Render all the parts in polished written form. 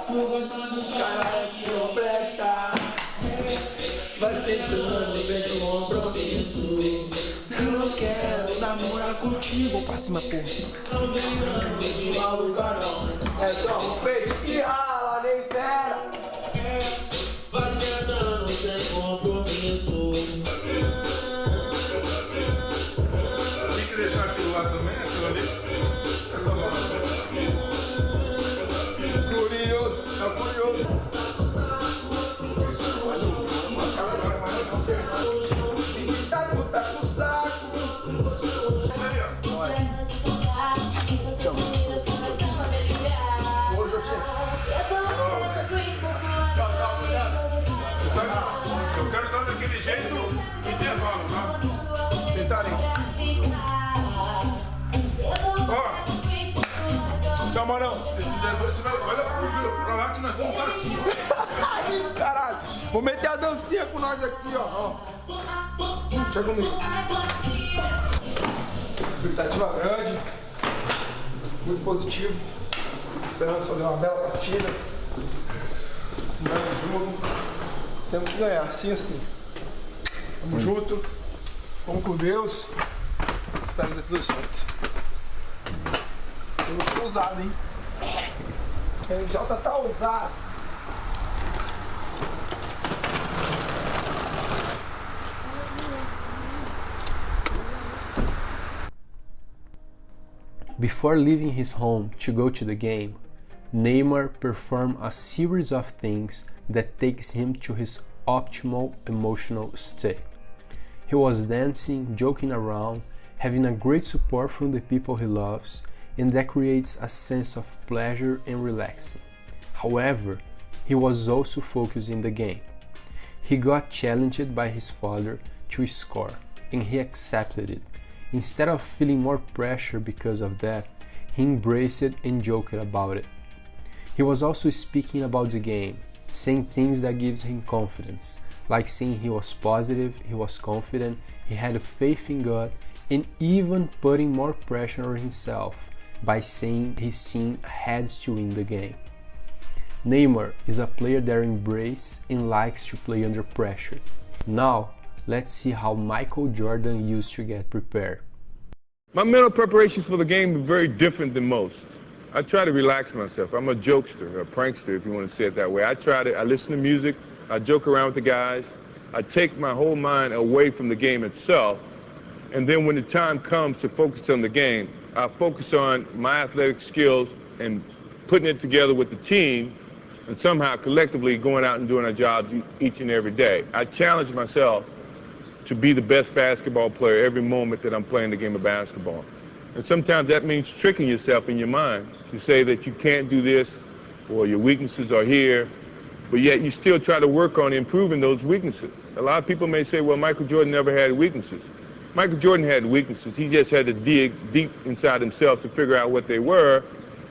Não gosta dos caras que não presta. Vai sentando sem compromisso. Eu não quero namorar contigo. Pra cima, porra. Não vem de maluca, não. É só um peixe que rala, nem fera. Vai sentando sem compromisso. Tem que deixar aquilo lá também, aquilo ali. É só lá. Curioso, é curioso. Tá com saco. Eu quero dar daquele jeito no intervalo, tá? Tentarem. Ó, camarão, se fizer dois, você vai. Olha pra lá que nós vamos estar assim, ó. Isso, caralho. Vou meter a dancinha com nós aqui, ó. Chega comigo. Expectativa grande. Muito positivo. Esperamos fazer uma bela partida. Vamos junto. Temos que ganhar, assim assim. Vamos junto. Vamos com Deus. Espero que dê tudo certo. Eu tô ousado, hein? O Jota tá ousado. Before leaving his home to go to the game, Neymar performed a series of things that takes him to his optimal emotional state. He was dancing, joking around, having a great support from the people he loves, and that creates a sense of pleasure and relaxing. However, he was also focused in the game. He got challenged by his father to score, and he accepted it. Instead of feeling more pressure because of that, he embraced it and joked about it. He was also speaking about the game, saying things that gives him confidence, like saying he was positive, he was confident, he had faith in God, and even putting more pressure on himself by saying his team had to win the game. Neymar is a player that embraces and likes to play under pressure. Now, let's see how Michael Jordan used to get prepared. My mental preparations for the game are very different than most. I try to relax myself. I'm a jokester, a prankster, if you want to say it that way. I listen to music, I joke around with the guys, I take my whole mind away from the game itself, and then when the time comes to focus on the game, I focus on my athletic skills and putting it together with the team, and somehow collectively going out and doing our jobs each and every day. I challenge myself to be the best basketball player every moment that I'm playing the game of basketball. And sometimes that means tricking yourself in your mind to say that you can't do this or your weaknesses are here, but yet you still try to work on improving those weaknesses. A lot of people may say, well, Michael Jordan never had weaknesses. Michael Jordan had weaknesses. He just had to dig deep inside himself to figure out what they were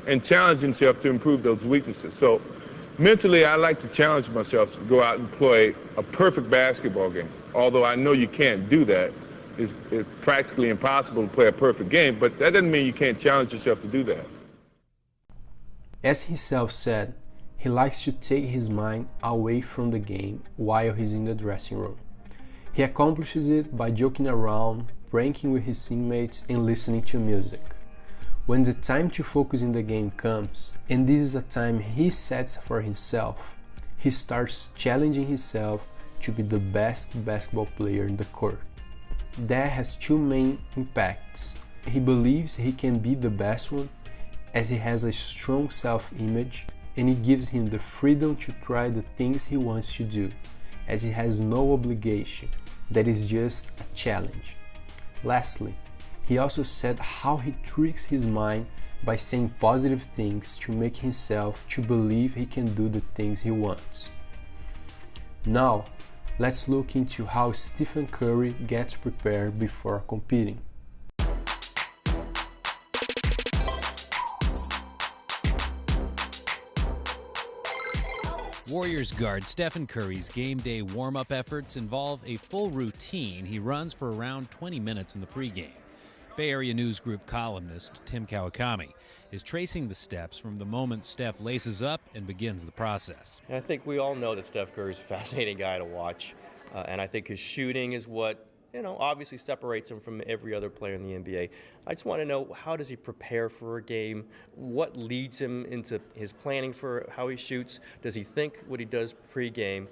and challenge himself to improve those weaknesses. So mentally, I like to challenge myself to go out and play a perfect basketball game. Although I know you can't do that. It's practically impossible to play a perfect game, but that doesn't mean you can't challenge yourself to do that. As himself said, he likes to take his mind away from the game while he's in the dressing room. He accomplishes it by joking around, pranking with his teammates, and listening to music. When the time to focus in the game comes, and this is a time he sets for himself, he starts challenging himself to be the best basketball player in the court. That has two main impacts. He believes he can be the best one, as he has a strong self-image, and it gives him the freedom to try the things he wants to do, as he has no obligation. That is just a challenge. Lastly, he also said how he tricks his mind by saying positive things to make himself to believe he can do the things he wants. Now, let's look into how Stephen Curry gets prepared before competing. Warriors guard Stephen Curry's game day warm-up efforts involve a full routine he runs for around 20 minutes in the pregame. Bay Area News Group columnist Tim Kawakami is tracing the steps from the moment Steph laces up and begins the process. And I think we all know that Steph Curry is a fascinating guy to watch, and I think his shooting is what obviously separates him from every other player in the NBA. I just want to know, how does he prepare for a game? What leads him into his planning for how he shoots? Does he think what he does pre-game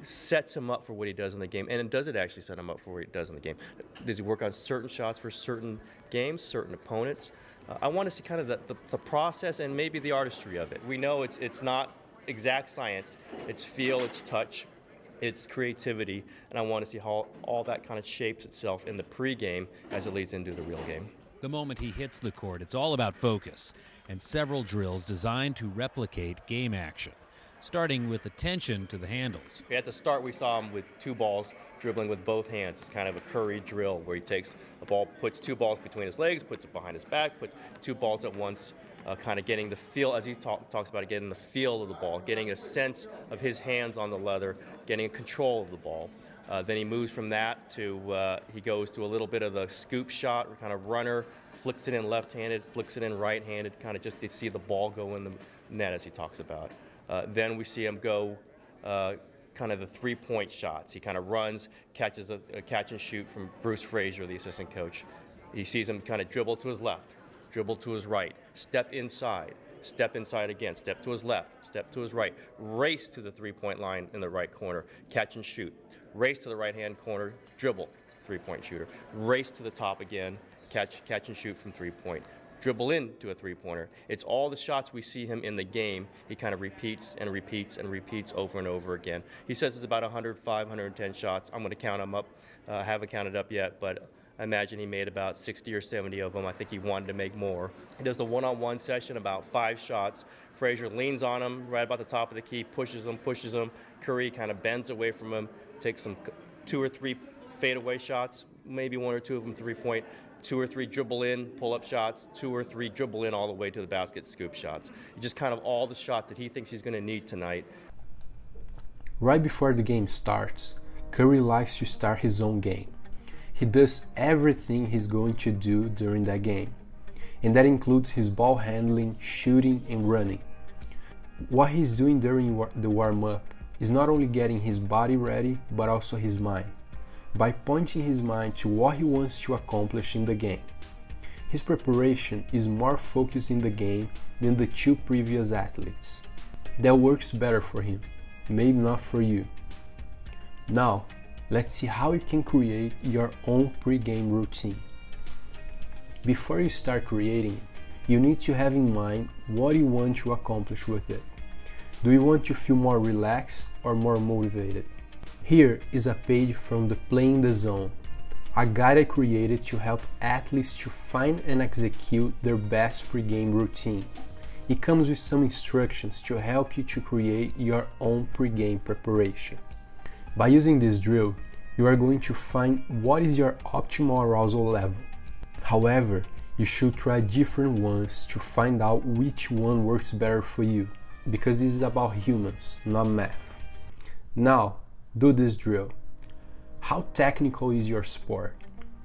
sets him up for what he does in the game? And does it actually set him up for what he does in the game? Does he work on certain shots for certain games, certain opponents? I want to see kind of the process and maybe the artistry of it. We know it's not exact science. It's feel, it's touch, it's creativity, and I want to see how all that kind of shapes itself in the pregame as it leads into the real game. The moment he hits the court, it's all about focus and several drills designed to replicate game action, starting with attention to the handles. At the start, we saw him with two balls dribbling with both hands. It's kind of a Curry drill where he takes a ball, puts two balls between his legs, puts it behind his back, puts two balls at once, kind of getting the feel, as he talks about it, getting the feel of the ball, getting a sense of his hands on the leather, getting control of the ball. Then he moves from that to, he goes to a little bit of the scoop shot, or kind of runner, flicks it in left-handed, flicks it in right-handed, kind of just to see the ball go in the net, as he talks about. Then we see him go kind of the three-point shots. He kind of runs, catches a catch and shoot from Bruce Frazier, the assistant coach. He sees him kind of dribble to his left, dribble to his right, step inside again, step to his left, step to his right, race to the three-point line in the right corner, catch and shoot, race to the right-hand corner, dribble, three-point shooter, race to the top again, catch and shoot from three-point, dribble into a three-pointer. It's all the shots we see him in the game. He kind of repeats and repeats and repeats over and over again. He says it's about 105, 110 shots. I'm going to count them up. I haven't counted up yet, but I imagine he made about 60 or 70 of them. I think he wanted to make more. He does the one-on-one session, about 5 shots. Frazier leans on him right about the top of the key, pushes him. Curry kind of bends away from him, takes some 2 or 3 fadeaway shots, maybe 1 or 2 of them three-point, 2 or 3 dribble in, pull-up shots, 2 or 3 dribble in all the way to the basket, scoop shots. Just kind of all the shots that he thinks he's going to need tonight. Right before the game starts, Curry likes to start his own game. He does everything he's going to do during that game, and that includes his ball handling, shooting, and running. What he's doing during the warm-up is not only getting his body ready, but also his mind, by pointing his mind to what he wants to accomplish in the game. His preparation is more focused in the game than the 2 previous athletes. That works better for him, maybe not for you. Now, let's see how you can create your own pre-game routine. Before you start creating it, you need to have in mind what you want to accomplish with it. Do you want to feel more relaxed or more motivated? Here is a page from the Playing the Zone, a guide I created to help athletes to find and execute their best pre-game routine. It comes with some instructions to help you to create your own pre-game preparation. By using this drill, you are going to find what is your optimal arousal level. However, you should try different ones to find out which one works better for you, because this is about humans, not math. Now, do this drill. How technical is your sport?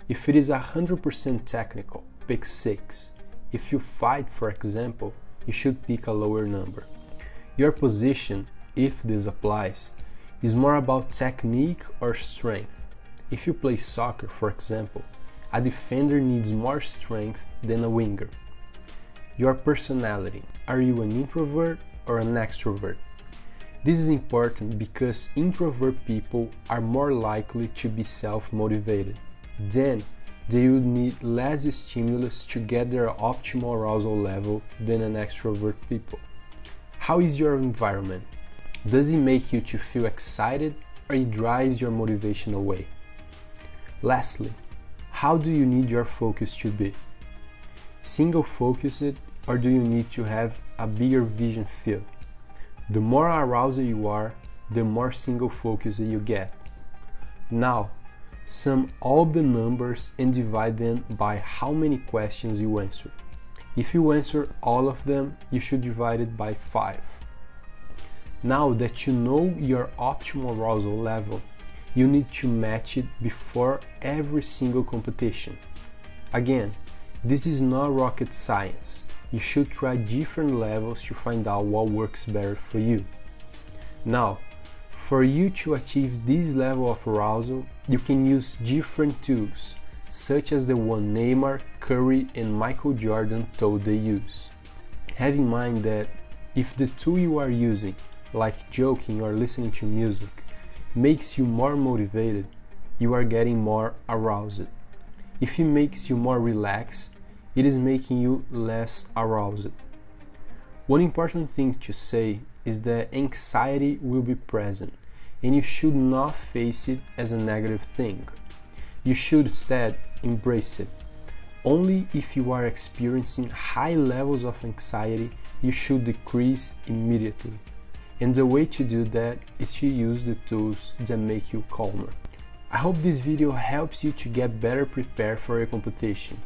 If it is 100% technical, pick 6. If you fight, for example, you should pick a lower number. Your position, if this applies, is more about technique or strength. If you play soccer, for example, a defender needs more strength than a winger. Your personality, are you an introvert or an extrovert? This is important because introvert people are more likely to be self-motivated. Then, they will need less stimulus to get their optimal arousal level than an extrovert people. How is your environment? Does it make you to feel excited or it drives your motivation away? Lastly, how do you need your focus to be? Single-focused, or do you need to have a bigger vision field? The more aroused you are, the more single-focused you get. Now, sum all the numbers and divide them by how many questions you answer. If you answer all of them, you should divide it by 5. Now that you know your optimal arousal level, you need to match it before every single competition. Again, this is not rocket science. You should try different levels to find out what works better for you. Now, for you to achieve this level of arousal, you can use different tools, such as the one Neymar, Curry, and Michael Jordan told they use. Have in mind that if the tool you are using, like joking or listening to music, makes you more motivated, you are getting more aroused. If it makes you more relaxed, it is making you less aroused. One important thing to say is that anxiety will be present, and you should not face it as a negative thing. You should instead embrace it. Only if you are experiencing high levels of anxiety, you should decrease immediately. And the way to do that is to use the tools that make you calmer. I hope this video helps you to get better prepared for your competition.